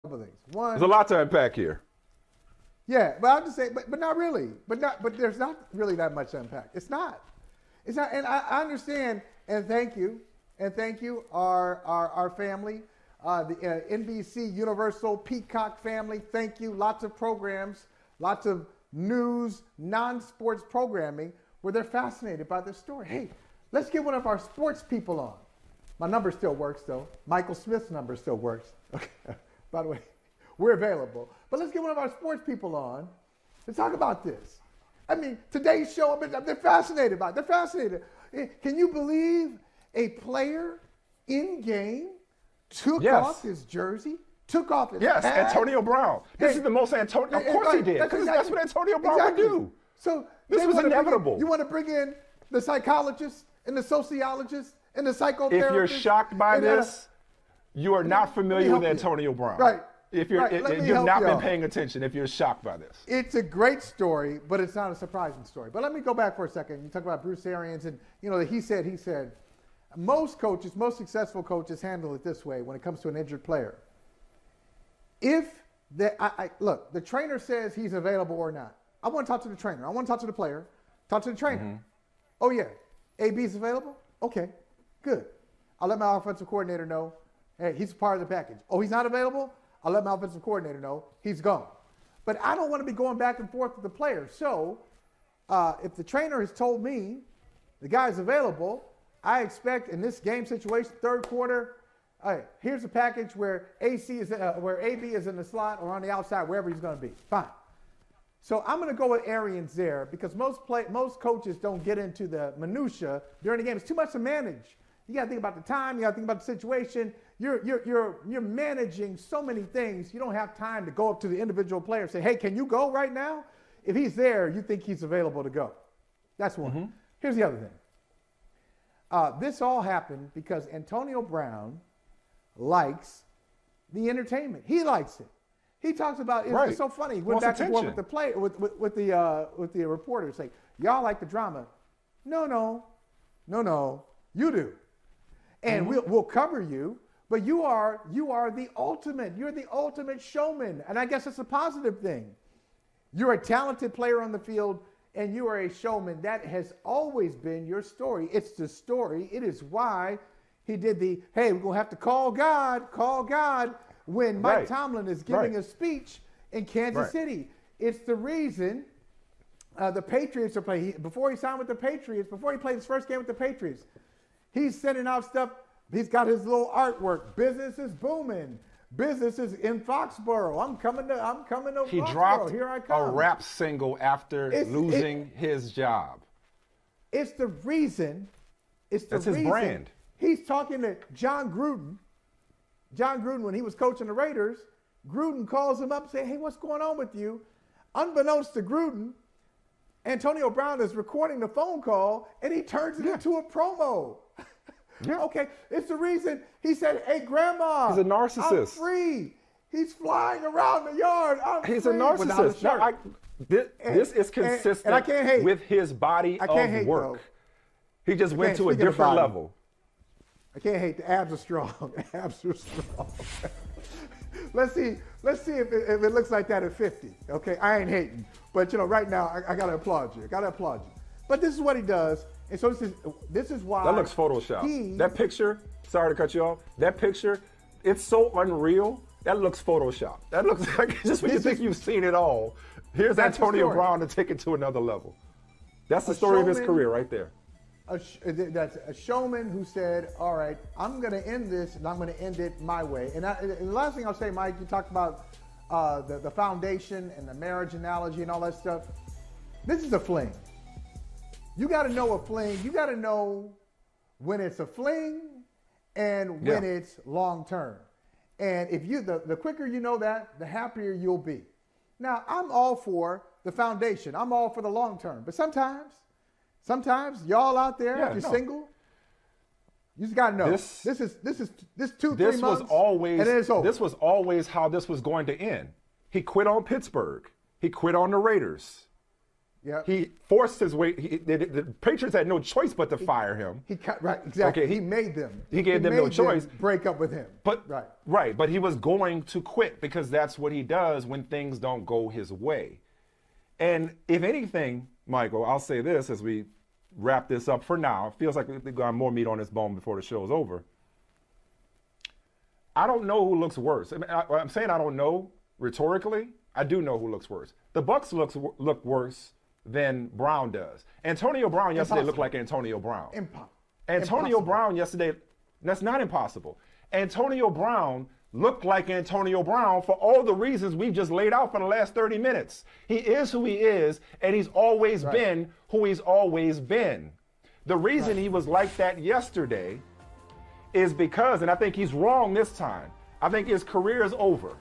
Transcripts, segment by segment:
couple things. One, there's a lot to unpack here. yeah, but I'll just say, but not really. But there's not really that much to unpack. It's not. It's not, and I understand, and thank you, our family, the NBC Universal Peacock family. Thank you. Lots of programs, lots of news, non-sports programming where they're fascinated by this story. Hey, let's get one of our sports people on. My number still works, though. Michael Smith's number still works. Okay. By the way, we're available. But let's get one of our sports people on to talk about this. I mean, today's show, they're fascinated by it. They're fascinated. Can you believe a player in game took off his jersey, took off his hat? Antonio Brown. This is the most Antonio. Of course he did. Because that's what Antonio Brown would do. So this was inevitable. You want to bring in the psychologist and the sociologist and the psychotherapist? If you're shocked by this, you are not familiar with Antonio Brown. Right. If you've not been paying attention, if you're shocked by this. It's a great story, but it's not a surprising story. But let me go back for a second. You talk about Bruce Arians and, he said. Most coaches, most successful coaches handle it this way when it comes to an injured player. If look, the trainer says he's available or not. I want to talk to the trainer. I want to talk to the player. Talk to the trainer. Mm-hmm. Oh, yeah. AB's available? Okay, good. I'll let my offensive coordinator know. Hey, he's part of the package. Oh, he's not available? I'll let my offensive coordinator know. He's gone. But I don't want to be going back and forth with the player. So if the trainer has told me the guy's available, I expect in this game situation, third quarter, here's a package where where AB is in the slot or on the outside, wherever he's going to be. Fine. So I'm going to go with Arians there because most coaches don't get into the minutia during the game. It's too much to manage. You got to think about the time. You got to think about the situation. You're managing so many things. You don't have time to go up to the individual player and say, "Hey, can you go right now?" If he's there, you think he's available to go. That's one. Mm-hmm. Here's the other thing. This all happened because Antonio Brown likes the entertainment. He likes it. He talks about it's so funny. He went back and forth with the play with the reporters. Like, y'all like the drama. No, you do, and we'll cover you. But you are the ultimate. You're the ultimate showman, and I guess it's a positive thing. You're a talented player on the field, and you are a showman. That has always been your story. It's the story. It is why he did hey, we're going to have to call God when Mike Tomlin is giving a speech in Kansas City. It's the reason the Patriots are playing. Before he signed with the Patriots, before he played his first game with the Patriots, he's sending out stuff. He's got his little artwork. Business is booming. Business is in Foxborough. I'm coming to Foxborough. He dropped Here I come. a rap single after losing his job. It's the reason. That's his brand. He's talking to John Gruden. John Gruden, when he was coaching the Raiders, Gruden calls him up and says, "Hey, what's going on with you?" Unbeknownst to Gruden, Antonio Brown is recording the phone call, and he turns it into a promo. Yeah. Okay, it's the reason he said, "Hey, Grandma, he's a narcissist. I'm free. He's flying around the yard. He's a narcissist. No, this is consistent and I can't hate. with his body of work. Though. He just went to a different level. I can't hate. The abs are strong. Abs are strong. Let's see if it looks like that at 50. Okay, I ain't hating, but right now I gotta applaud you. But this is what he does. And so this is why. That looks Photoshop. That picture, sorry to cut you off, that picture, it's so unreal. That looks Photoshop. That looks like, just when you think you've seen it all, here's Antonio Brown to take it to another level. That's the story of his career right there. That's a showman who said, "All right, I'm going to end this, and I'm going to end it my way." And the last thing I'll say, Mike, you talked about the foundation and the marriage analogy and all that stuff. This is a fling. You got to know a fling. You got to know when it's a fling and when it's long term. And if the quicker you know that, the happier you'll be. Now, I'm all for the foundation. I'm all for the long term. But sometimes y'all out there, if you're single, you just got to know this 2-3 months. This was always how this was going to end. He quit on Pittsburgh. He quit on the Raiders. Yep. He forced his way. The Patriots had no choice but to fire him. Right, exactly. Okay, he made them. He gave them no choice. Break up with him. But right, but he was going to quit because that's what he does when things don't go his way. And if anything, Michael, I'll say this as we wrap this up for now. It feels like we've got more meat on this bone before the show's over. I don't know who looks worse. I'm saying I don't know rhetorically. I do know who looks worse. The Bucs look worse than Brown does. Antonio Brown yesterday looked like Antonio Brown. Antonio Brown yesterday, that's not impossible. Antonio Brown looked like Antonio Brown for all the reasons we've just laid out for the last 30 minutes. He is who he is, and he's always been who he's always been. The reason he was like that yesterday is because, and I think he's wrong this time, I think his career is over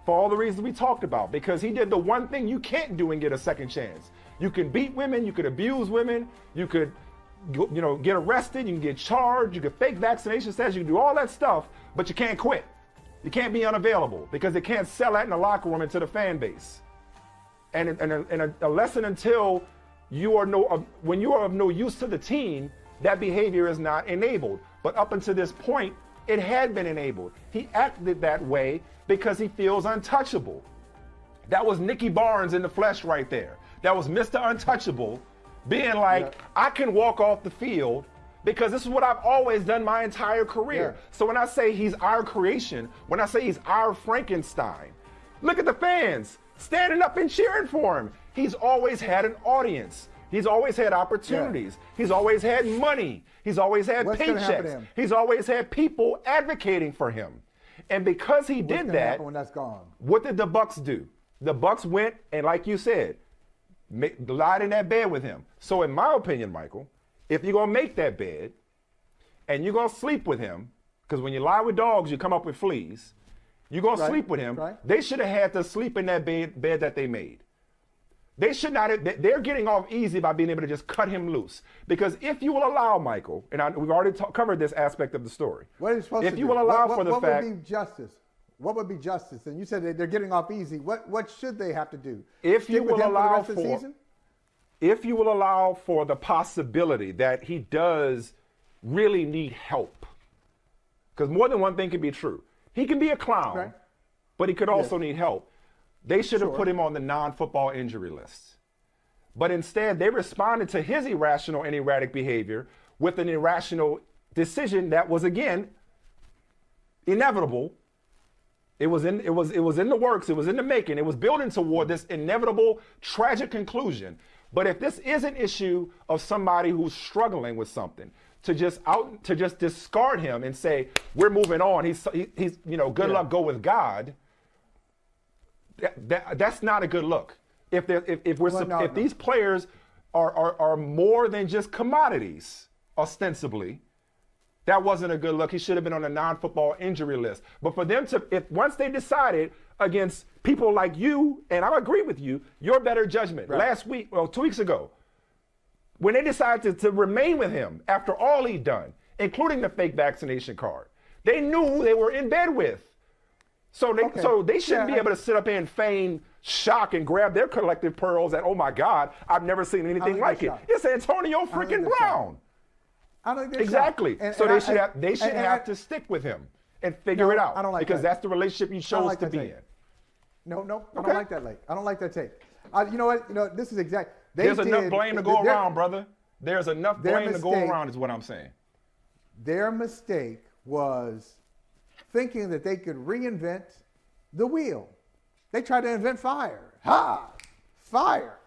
for all the reasons we talked about, because he did the one thing you can't do and get a second chance. You can beat women, you could abuse women, you could get arrested, you can get charged, you can fake vaccination stats, you can do all that stuff, but you can't quit. You can't be unavailable because they can't sell that in the locker room and to the fan base. And a lesson until when you are of no use to the team, that behavior is not enabled. But up until this point, it had been enabled. He acted that way because he feels untouchable. That was Nicky Barnes in the flesh right there. That was Mr. Untouchable being like, I can walk off the field because this is what I've always done my entire career. So when I say he's our creation, when I say he's our Frankenstein, look at the fans standing up and cheering for him. He's always had an audience. He's always had opportunities. He's always had money. He's always had paychecks. He's always had people advocating for him. And because he did that, when that's gone? What did the Bucs do? The Bucs went and, like you said, lied in that bed with him. So in my opinion, Michael, if you're going to make that bed and you're going to sleep with him, because when you lie with dogs, you come up with fleas, you're going to sleep with him, they should have had to sleep in that bed that they made. They should not have, they're getting off easy by being able to just cut him loose. Because if you will allow, Michael, and we've already covered this aspect of the story. What are you supposed to do? If you will allow for the fact. What would be justice? What would be justice? And you said they're getting off easy. What should they have to do? If you will allow for the possibility that he does really need help, because more than one thing can be true. He can be a clown, but he could also need help. They should have put him on the non-football injury list. But instead, they responded to his irrational and erratic behavior with an irrational decision that was, again, inevitable. It was in the works. It was in the making. It was building toward this inevitable, tragic conclusion. But if this is an issue of somebody who's struggling with something, to just discard him and say, we're moving on, he's good luck, go with God, that's not a good look. If these players are more than just commodities, ostensibly, that wasn't a good look. He should have been on a non-football injury list. But for them once they decided against people like you, and I agree with you, your better judgment, 2 weeks ago, when they decided to remain with him after all he'd done, including the fake vaccination card, they knew who they were in bed with. So they shouldn't be able to sit up here and feign shock and grab their collective pearls that, oh my God, I've never seen anything like it. It's Antonio freaking Brown. I don't think exactly. So they should have to stick with him and figure it out. I don't like because that. that's the relationship you chose to be in. No, I don't like that, Lake. I don't like that take. You know what? This is exact. There's enough blame to go around, brother. There's enough blame to go around is what I'm saying. Their mistake was thinking that they could reinvent the wheel. They tried to invent fire. Fire.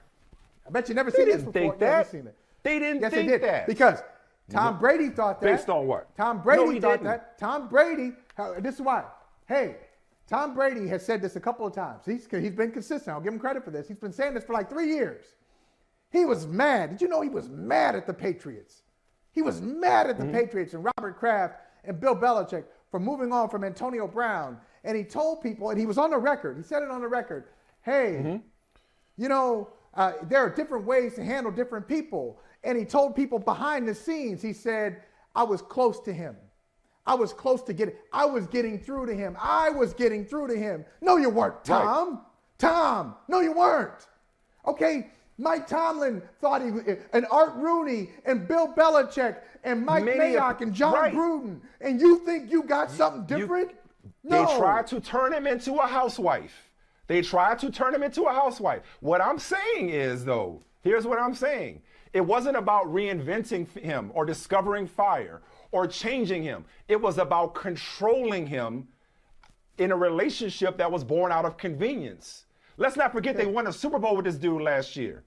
I bet you never seen this before. They didn't think that. They didn't think that. Because Tom Brady thought that. Based on what? Tom Brady thought that. Tom Brady, this is why. Hey, Tom Brady has said this a couple of times. He's been consistent. I'll give him credit for this. He's been saying this for like 3 years. He was mad. Did you know he was mad at the Patriots? He was mad at the Patriots and Robert Kraft and Bill Belichick for moving on from Antonio Brown. And he told people, and he was on the record, he said it on the record, hey, there are different ways to handle different people. And he told people behind the scenes, he said, I was close to him. I was close to I was getting through to him. I was getting through to him. No, you weren't, Tom. Right. Tom, no, you weren't. Okay, Mike Tomlin thought and Art Rooney and Bill Belichick and Mike Mayock and John Gruden, and you think you got something different? No. They tried to turn him into a housewife. They tried to turn him into a housewife. What I'm saying is, though, here's what I'm saying. It wasn't about reinventing him or discovering fire or changing him. It was about controlling him in a relationship that was born out of convenience. Let's not forget they won a Super Bowl with this dude last year.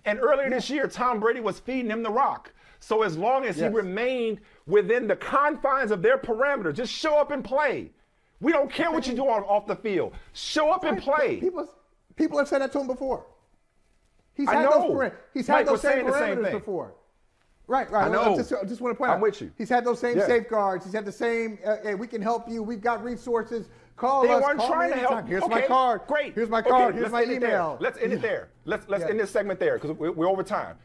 And earlier this year, Tom Brady was feeding him the rock. So as long as he remained within the confines of their parameters, just show up and play. We don't care what you do off the field. Show up and play. People have said that to him before. He's had those same parameters before. Right. I know. I just want to point out. I'm with you. He's had those same safeguards. He's had the same, hey, we can help you. We've got resources. Call us. They weren't trying to help. Here's my card. Great. Here's my card. Here's my email. Let's end it there. Let's end this segment there because we're over time.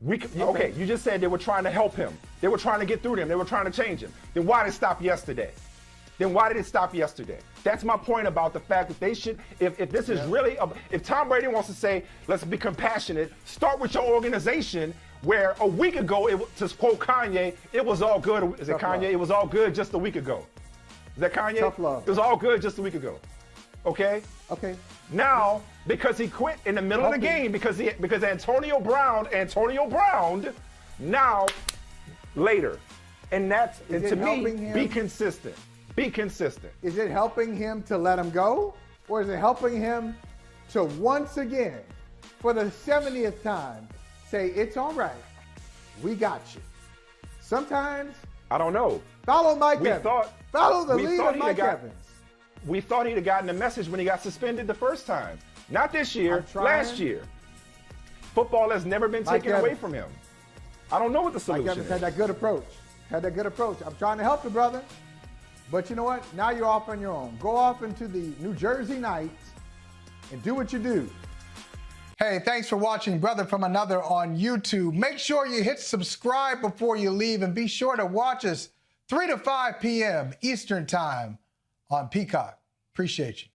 Okay, you just said they were trying to help him. They were trying to get through to him. They were trying to change him. Then why did it stop yesterday? That's my point about the fact that they should, if this is really, if Tom Brady wants to say, let's be compassionate, start with your organization where a week ago, to quote Kanye, it was all good. Is it Kanye? It was all good just a week ago. Is that Kanye? Tough love. It was all good just a week ago. Okay? Okay. Now, because he quit in the middle of the game, because Antonio Brown, now, later. And to me, be consistent. Be consistent. Is it helping him to let him go? Or is it helping him to once again, for the 70th time, say, it's all right. We got you. Sometimes. I don't know. Follow Mike Evans. Follow the lead of Mike Evans. We thought he'd have gotten the message when he got suspended the first time. Not this year, last year. Football has never been taken away from him. I don't know what the solution is. Mike Evans had that good approach. I'm trying to help you, brother. But you know what? Now you're off on your own. Go off into the New Jersey Knights and do what you do. Hey, thanks for watching Brother from Another on YouTube. Make sure you hit subscribe before you leave and be sure to watch us 3 to 5 p.m. Eastern Time on Peacock. Appreciate you.